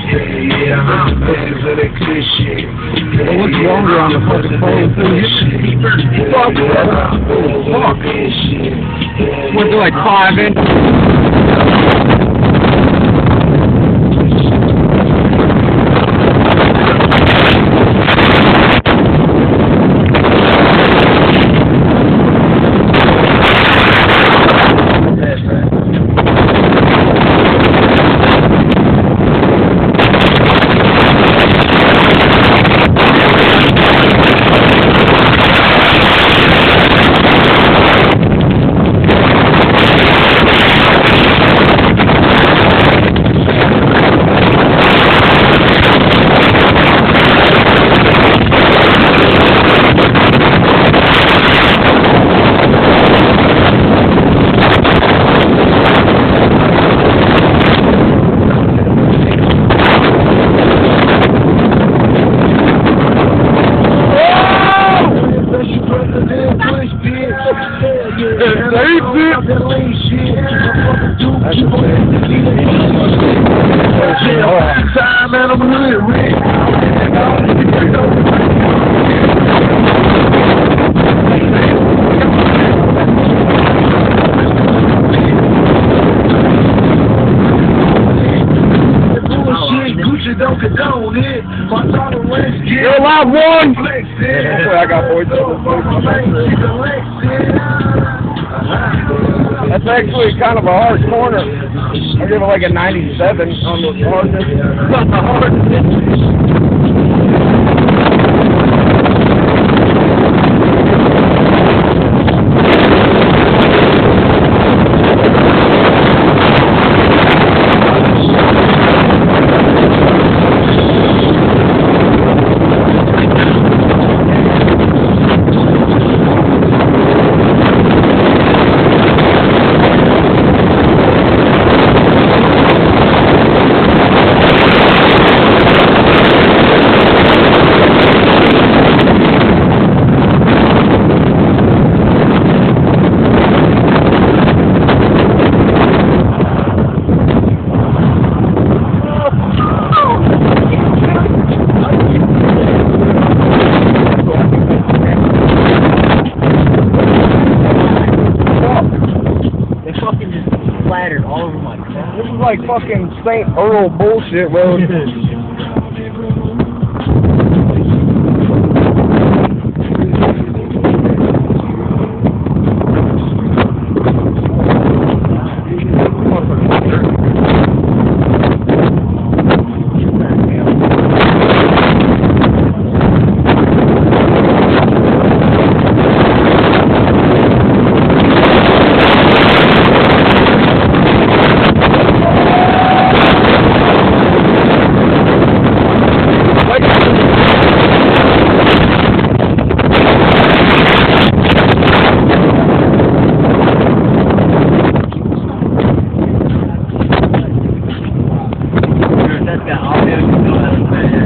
Yeah, I'm fans of that good shit. What's longer on the fucking phone? Fuck, fuck. Went to like 5 inches. Don't condone it. My tolerance gets You're allowed one. Hopefully I got boys. That's actually kind of a hard corner. I'll give it like a 97 on the hardness. Not the hardness. All over my car. This is like fucking St. Earl bullshit road. That's got audio.